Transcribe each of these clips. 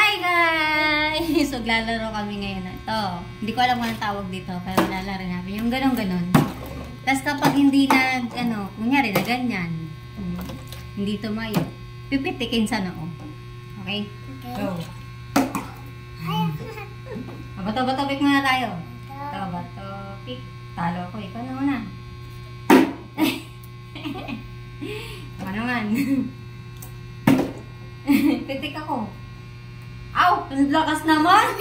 Hi guys! So, lalaro kami ngayon na ito. Hindi ko alam kung anong tawag dito, pero lalaro namin. Yung ganon-ganon. Tapos kapag hindi na, kunyari na ganyan, hindi tumayo, pipitikin sa noo. Okay? Go. Bato-bato pick muna tayo. Bato pick. Talo ko. Ikaw na muna. Ikaw naman. Pitik ako. Aw! Ang lakas naman!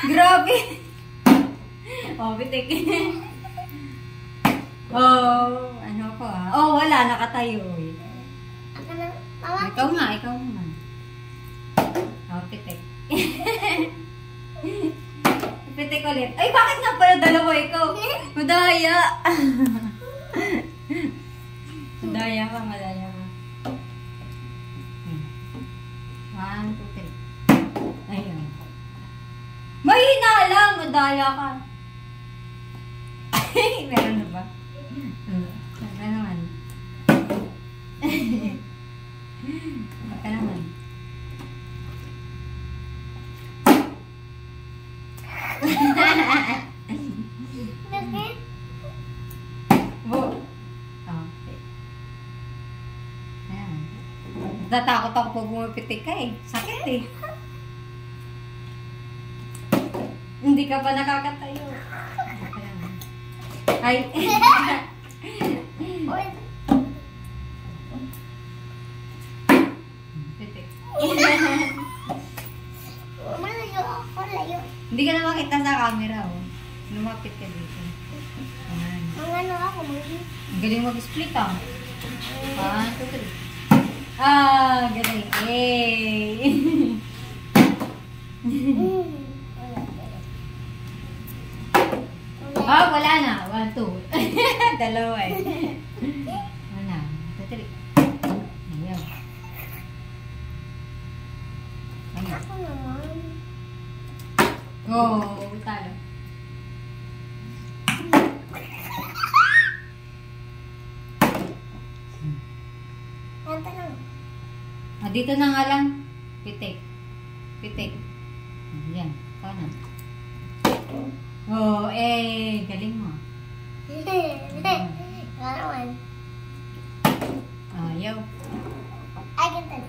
Grabe! Oh, pitik. Oh, ano ko ah. Oh, wala. Nakatayo eh. Ikaw nga, ikaw naman. Oh, pitik. Pitik ulit. Ay, bakit nga pala dalawa ikaw? Madaya! Madaya ka, madaya ka. 1, 2, 3. Ayun. Mahina lang! Madaya ka. Meron na ba? Baka naman. Baka naman. Okay. Ayan. Natakot ako pag bumapitik ka eh. Sakit eh. Hindi ka pa nakakatayo. Ay. Pitik. Hindi ka na makita sa camera oh. Lumapit ka dito. Ayan. Ano ako, Ang galing mag-split ah. 1, 2, 3. Ah, galing. Yay! Ah, wala na. 1, 2. Dalawa eh. Wala. 2, 3. Ayaw. Ayaw. Ako naman. Oh, talo. Kanta lang. Ah, dito na nga lang. Pitik. Pitik. Ayan. Ikaw na. Oh, eh. Galing mo. Gano'n. Ayaw. Ay, ganda.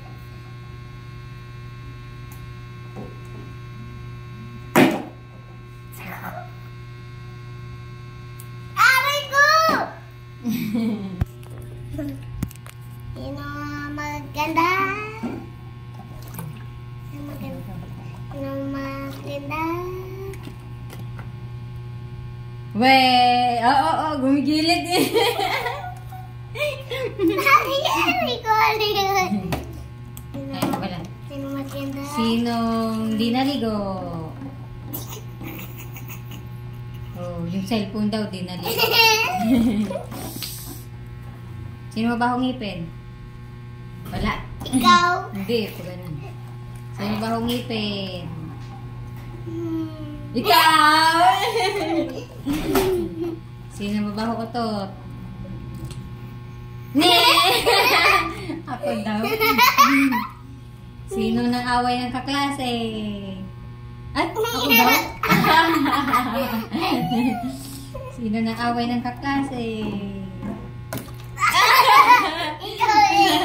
Aray ko! Sino maganda? Sino maganda? Sino maganda? Weh! Oo, gumigilid eh. Aray ko! Ay, wala. Sino maganda? Sinong di naligo? Oh, yung cellphone daw di naligo. Sino mabahong ngipin? Wala. Ikaw? Hindi, ito ganun. Sino mabahong ngipin? Ikaw! Sino mabaho ko to? Ne! Ako daw. Sino nang away ng kaklase? At ako daw? Sino nang away ng kaklase? Ikaw eh!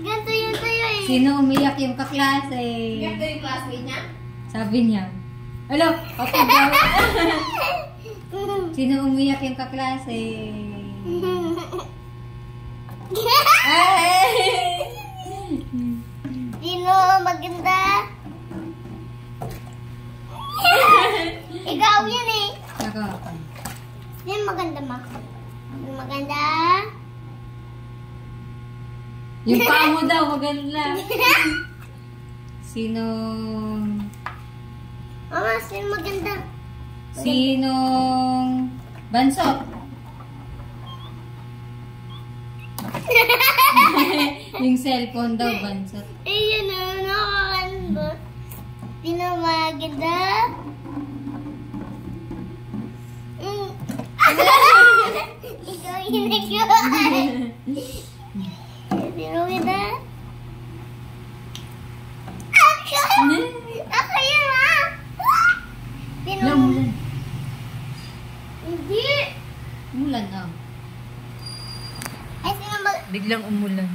Ganto yun sa'yo eh! Sino umiyak yung kaklase? Ganto yung classmate niya? Sabi niya. Alo, ako daw. Sino umiyak yung kaklase? Ay! Sino maganda? Ikaw yan eh! Ako. Sino maganda ma? Sino maganda? Yung paa mo daw, maganda. Sino... Mama, sino maganda? Sinong... Bansot? Yung cellphone daw, bansot. Ayun na, nakakanda. Sino maganda? Ikaw yun, ikaw. Sino maganda? Ako yun, ma! Wala, umulan. Hindi! Umulan na. Ay, sino ba? Biglang umulan.